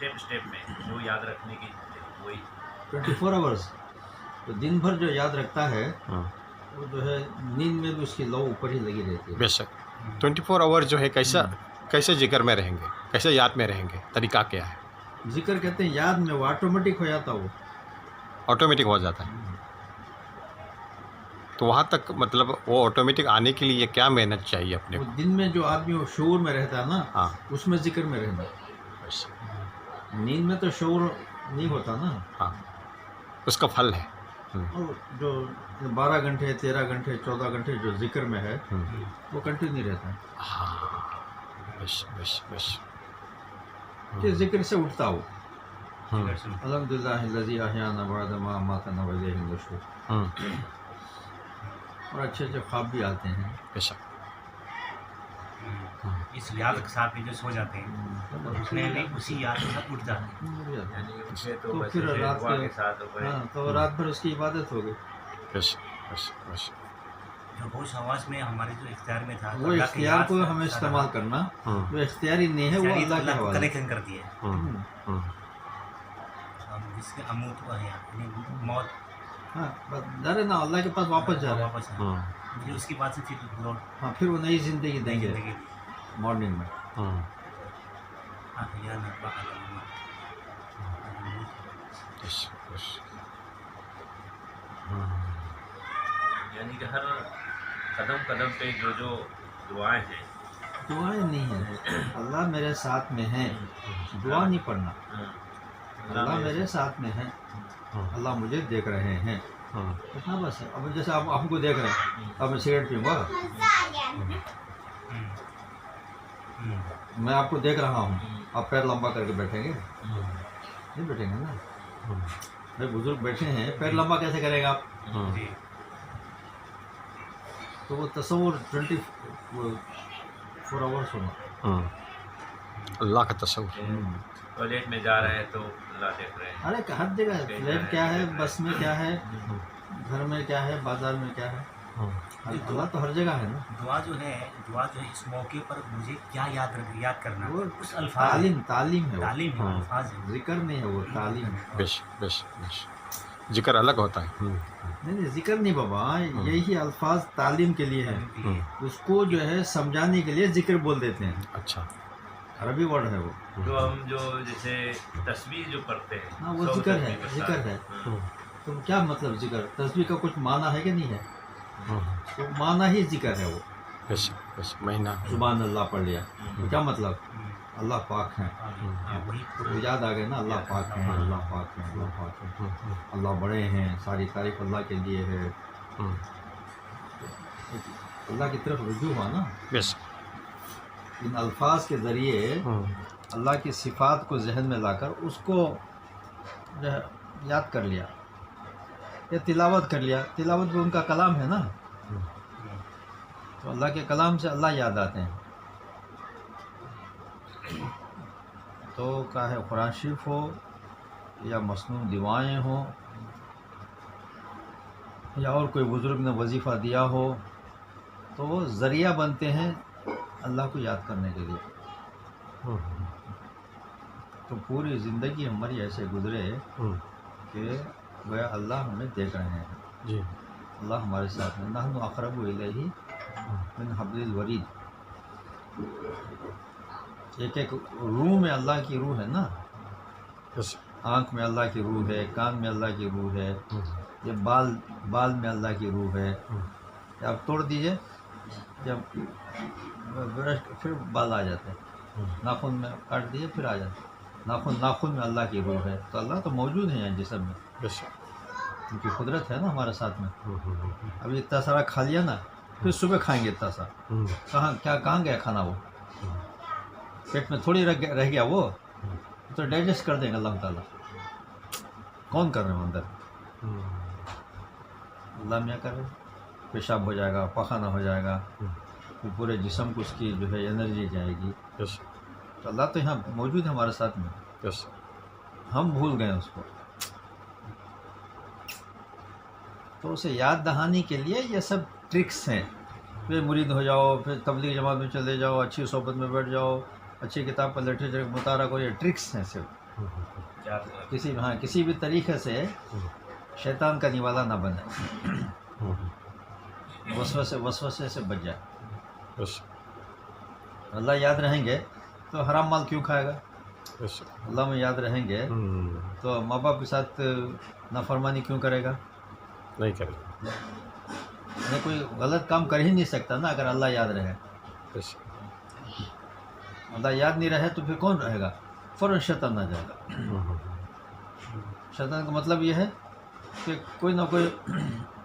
Step में जो याद रखने की वही 24 आवर्स तो दिन भर जो याद रखता है वो जो है नींद में भी उसकी लौ ऊपर ही लगी रहती है। बेशक 24 आवर जो है कैसे जिक्र में रहेंगे, कैसे याद में रहेंगे, तरीका क्या है? जिक्र कहते हैं याद में वो ऑटोमेटिक हो जाता वो। ऑटोमेटिक हो जाता है। तो वहाँ तक मतलब वो ऑटोमेटिक आने के लिए क्या मेहनत चाहिए अपने वो को? दिन में जो आदमी वो शऊर में रहता है ना, हाँ उसमें जिक्र में रहना। बेशक, नींद में तो शऊर नहीं होता ना। हाँ उसका फल है। और जो 12 घंटे 13 घंटे 14 घंटे जो जिक्र में है वो कंटिन्यू रहता है हाँ बेशक कि जिक्र से उठता हो। जिक्र से अल्हम्दुलिल्लाह लज़ी अहयाना बअद मा अमातना व इलैहि नुशूर। और अच्छे अच्छे ख्वाब भी आते हैं। बेशक इस याद के साथ भी जो सो जाते हैं तो उसमें भी उसी याद के साथ उठ जाते हैं, यानी उनसे तो तो बस फिर ऐसे रात दुआ के के साथ ऊपर हाँ तो रात भर उसकी इबादत हो गई। बेशक जो होश हवास में हमारे जो इख्तियार में था, वो इख्तियार को हमें इस्तेमाल करना, वो इख्तियारी नहीं है, वो अल्लाह के हवाले। कनेक्शन कर दिया है हम जिसके अमूत हुआ है यानी मौत हाँ बस जा रहे ना अल्लाह के पास वापस जा रहे हैं। वापस है फिर उसके बाद से फिर लौट हाँ फिर वो नई जिंदगी देंगे जिंदगी मॉर्निंग में। यानी कि हर कदम कदम पे जो जो दुआएं हैं, दुआएं नहीं है, अल्लाह मेरे साथ में है, दुआ नहीं पढ़ना। अल्लाह मेरे साथ में है, अल्लाह मुझे देख रहे हैं, इतना बस है। अब जैसे आप हमको देख रहे हैं, अब मैं सिगरेट पीऊँगा, मैं आपको देख रहा हूँ, आप पैर लंबा करके बैठेंगे? नहीं बैठेंगे ना। भाई बुजुर्ग बैठे हैं, पैर लंबा कैसे करेगा आप? तो वो तस्वुर 24 आवर्स होना। अल्लाह का तस्वुर। टॉयलेट में जा रहे हैं तो अल्लाह देख रहे हैं। अरे हर जगह फ्लैट क्या है, बस में क्या है, घर में क्या है, बाजार में क्या है, अल्लाह तो हर जगह है ना। दुआ जो है इस मौके पर मुझे क्या याद करना, वो उस अल्फाज तालीम है, तालीम है, अल्फाज है, जिक्र नहीं है, वो तालीम है। बेशक जिक्र अलग होता है। नहीं जिक्र नहीं बाबा, यही अल्फाज तालीम के लिए है, उसको जो है समझाने के लिए जिक्र बोल देते हैं। अच्छा अरबी वर्ड है वो। जो हम जो जैसे तस्वीर जो पढ़ते हैं हाँ वो जिक्र है। तो क्या मतलब जिक्र, तस्वीर का कुछ माना है कि नहीं है? तो माना ही जिक्र है वो। बेशक महीना सुभान अल्लाह पढ़ लिया, तो क्या मतलब? अल्लाह पाक है, वही तो याद आ गया ना, अल्लाह पाक है, अल्लाह पाक है, अल्लाह पाक है, अल्लाह बड़े हैं, सारी तारीफ अल्लाह के लिए है। अल्लाह की तरफ रुजू हुआ ना। बेशक इन अल्फाज के ज़रिए अल्लाह की सिफ़ात को जहन में लाकर उसको जो है याद कर लिया या तिलावत कर लिया। तिलावत भी उनका कलाम है ना, तो अल्लाह के कलाम से अल्लाह याद आते हैं। तो क्या है, कुरान शरीफ हो या मसनून दुआएं हो या और कोई बुज़ुर्ग ने वजीफ़ा दिया हो, तो वो ज़रिया बनते हैं अल्लाह को याद करने के लिए। तो पूरी ज़िंदगी हमारी ऐसे गुजरे कि वह अल्लाह हमें देख रहे हैं जी, अल्लाह हमारे साथ में। नहनु अक़रबु इलैहि मिन हब्लिल वरीद। एक एक रूह में अल्लाह की रूह है ना, आँख में अल्लाह की रूह है, कान में अल्लाह की रूह है, ये बाल में अल्लाह की रूह है। आप तोड़ दीजिए, जब ब्रश फिर बाल आ जाते हैं, नाखून में काट दिए फिर आ जाते हैं। नाखून में अल्लाह की रूह है, तो अल्लाह तो मौजूद है यहाँ जिस्म में, उनकी कुदरत है ना हमारे साथ में। अभी इतना सारा खा लिया ना, फिर सुबह खाएंगे इतना सा, कहाँ गया खाना? वो पेट में थोड़ी रह गया, वो तो डाइजेस्ट कर देंगे अल्लाह ताला। कौन कर रहे हैं अंदर? अल्लाह मियाँ कर रहे हैं। पेशाब हो जाएगा, पखाना हो जाएगा, फिर पूरे जिस्म को उसकी जो है एनर्जी जाएगी। तो अल्लाह तो यहाँ मौजूद है हमारे साथ में, हम भूल गए उसको। तो उसे याद दहानी के लिए ये सब ट्रिक्स हैं। फिर मुरीद हो जाओ, फिर तबलीग जमात में चले जाओ, अच्छी सोबत में बैठ जाओ, अच्छी किताब पर लिटरेचर मुतारा करो, ये ट्रिक्स हैं सिर्फ। کسی بھی طریقے سے شیطان کا نوالا نہ بنے، وسوسے سے بچ جائے۔ بس اللہ یاد رہیں گے تو حرام مال کیوں کھائے گا؟ بس اللہ میں یاد رہیں گے تو ماں باپ کے ساتھ نافرمانی کیوں کرے گا؟ نہیں کرے، یعنی کوئی غلط کام کر ہی نہیں سکتا نا اگر اللہ یاد رہے۔ بس اللہ یاد نہیں رہے تو پھر کون رہے گا؟ فوراً شیطان آ جائے گا۔ شیطان کا مطلب یہ ہے کہ کوئی نہ کوئی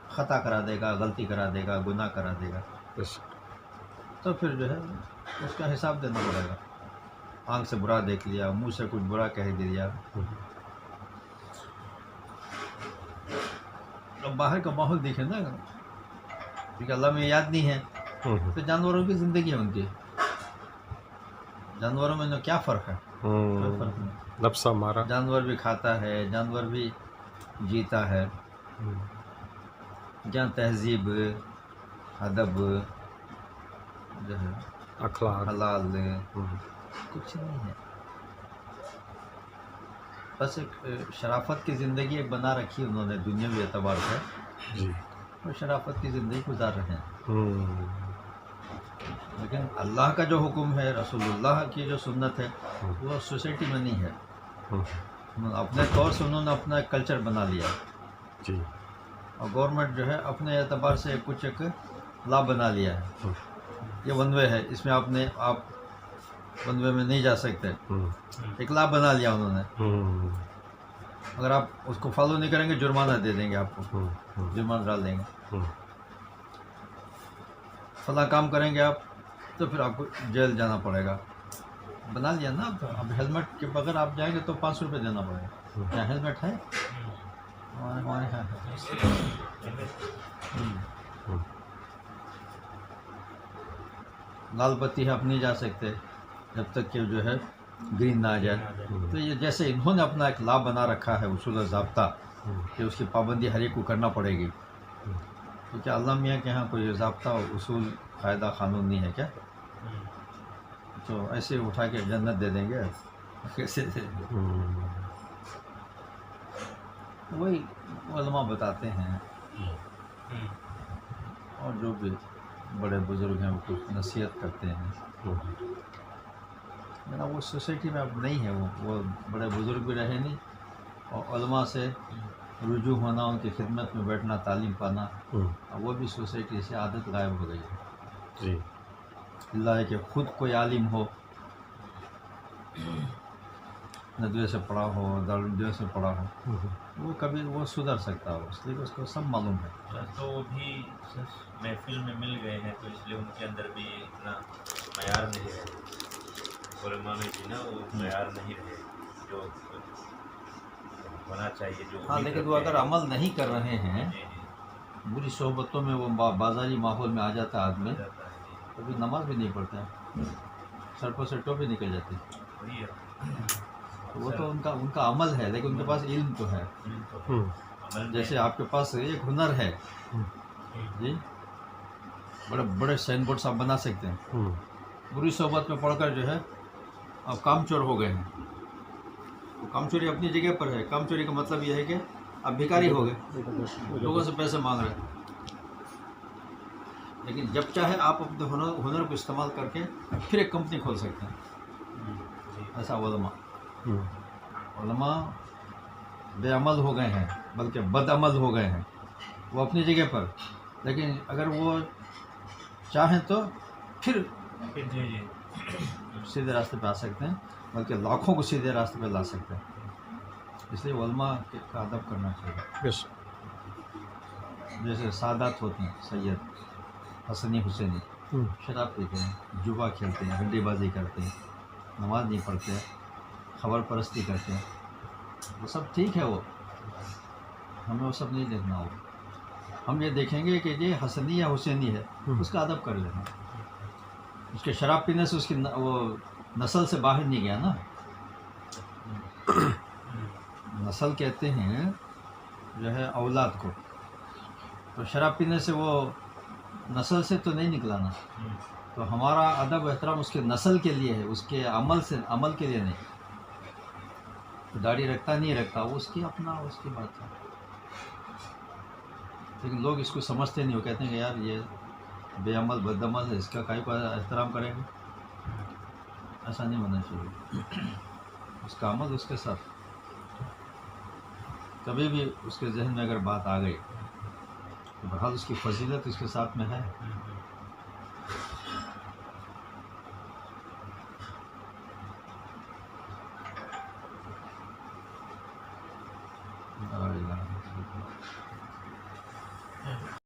خطا کرا دے گا، غلطی کرا دے گا، گناہ کرا دے گا، بس تو پھر جو ہے اس کا حساب دینا پڑے گا۔ آنکھ سے برا دیکھ لیا، منہ سے کچھ برا کہہ دیا، اب باہر کا ماحول دیکھیں نا، کیونکہ اللہ میں یاد نہیں ہے تو جانوروں کی زندگی ہے ان کی، جانوروں میں کیا فرق ہے؟ کوئی فرق نہیں۔ نفسہ مارا، جانور بھی کھاتا ہے، جانور بھی جیتا ہے، جہاں تہذیب، ادب جو ہے، اخلاق، حلال کچھ نہیں ہے، بس ایک شرافت کی زندگی ایک بنا رکھی انہوں نے دنیاوی اعتبار سے، جی وہ شرافت کی زندگی گزار رہے ہیں۔ لیکن اللہ کا جو حکم ہے، رسول اللہ کی جو سنت ہے، وہ سوسائٹی میں نہیں ہے۔ اپنے طور سے انہوں نے اپنا ایک کلچر بنا لیا، جی اور گورنمنٹ جو ہے اپنے اعتبار سے کچھ ایک لا بنا لیا ہے، یہ ون وے ہے، اس میں آپ ون وے میں نہیں جا سکتے، ایک لا بنا لیا انہوں نے، اگر آپ اس کو فالو نہیں کریں گے جرمانہ دے دیں گے، آپ کو جرمانہ ڈال دیں گے، فلاں کام کریں گے آپ تو پھر آپ کو جیل جانا پڑے گا، بنا لیا نا۔ اب ہیلمٹ کے بغیر آپ جائیں گے تو 500 روپے دینا پڑے گا۔ کیا ہیلمٹ ہے؟ ہمارے یہاں ہے۔ لال بتی ہے، آپ نہیں جا سکتے جب تک کہ جو ہے گرین نہ آ جائے۔ تو یہ جیسے انہوں نے اپنا ایک لا بنا رکھا ہے، اصول و ضابطہ، کہ اس کی پابندی ہر ایک کو کرنا پڑے گی، تو کیا اللہ میاں کے یہاں کوئی ضابطہ، اصول، قاعدہ، قانون نہیں ہے کیا؟ تو ایسے اٹھا کے جنت دے دیں گے؟ کیسے دے دیں گے؟ وہی علماء بتاتے ہیں، اور جو بھی بڑے بزرگ ہیں وہ کچھ نصیحت کرتے ہیں، وہ سوسائٹی میں اب نہیں ہے، وہ بڑے بزرگ بھی رہے نہیں، اور علماء سے رجوع ہونا، ان کی خدمت میں بیٹھنا، تعلیم پانا، وہ بھی سوسائٹی سے عادت غائب ہو گئی ہے۔ جی اللہ ہے کہ خود کوئی عالم ہو، ندوے سے پڑھا ہو، دارالعلوم سے پڑھا ہو، وہ کبھی وہ سدھر سکتا ہو، اس لیے اس کو سب معلوم ہے۔ تو وہ بھی محفل میں مل گئے ہیں تو اس لیے ان کے اندر بھی اتنا معیار نہیں رہے، علماء میں بھی نا وہ معیار نہیں رہے جو ہونا چاہیے، جو ہاں، لیکن وہ اگر عمل نہیں کر رہے ہیں، بری صحبتوں میں وہ بازاری ماحول میں آ جاتا ہے آدمی، تو بھی نماز بھی نہیں پڑھتا ہے، سر پر سے ٹوپی نکل جاتی ہے، وہی ہے، تو وہ تو ان کا عمل ہے، لیکن ان کے پاس علم تو ہے۔ جیسے آپ کے پاس ایک ہنر ہے، جی، بڑے بڑے سائن بورڈس آپ بنا سکتے ہیں، بری صحبت میں پڑھ کر جو ہے آپ کام چور ہو گئے ہیں، وہ کام چوری اپنی جگہ پر ہے، کام چوری کا مطلب یہ ہے کہ آپ بھکاری ہو گئے، لوگوں سے پیسے مانگ رہے ہیں، لیکن جب چاہے آپ اپنے ہنر کو استعمال کر کے پھر ایک کمپنی کھول سکتے ہیں۔ ایسا علماء بے عمل ہو گئے ہیں، بلکہ بد عمل ہو گئے ہیں، وہ اپنی جگہ پر، لیکن اگر وہ چاہیں تو پھر سیدھے راستے پہ آ سکتے ہیں، بلکہ لاکھوں کو سیدھے راستے پہ لا سکتے ہیں۔ اس لیے علماء کا ادب کرنا چاہیے۔ یس جیسے سادات ہوتے ہیں، سید حسنی حسینی، شراب پیتے ہیں، جوا کھیلتے ہیں، ہڈی بازی کرتے ہیں، نماز نہیں پڑھتے، خبر پرستی کرتے ہیں، وہ سب ٹھیک ہے، وہ ہمیں وہ سب نہیں دیکھنا ہوگا۔ ہم یہ دیکھیں گے کہ یہ حسنی یا حسینی ہے، اس کا ادب کر لینا۔ اس کے شراب پینے سے اس کی وہ نسل سے باہر نہیں گیا نا، نسل کہتے ہیں جو ہے اولاد کو، تو شراب پینے سے وہ نسل سے تو نہیں نکلا نا، تو ہمارا ادب و احترام اس کے نسل کے لیے ہے، اس کے عمل کے لیے نہیں۔ داڑھی رکھتا نہیں رکھتا وہ اس کی اپنا اس کی بات ہے، لیکن لوگ اس کو سمجھتے نہیں، وہ کہتے ہیں کہ یار یہ بے عمل بد عمل ہے، اس کا کئی پر احترام کریں گے. ایسا نہیں ہونا چاہیے. اس کا عمل اس کے ساتھ. کبھی بھی اس کے ذہن میں اگر بات آ گئی تو بہرحال اس کی فضیلت اس کے ساتھ میں ہے.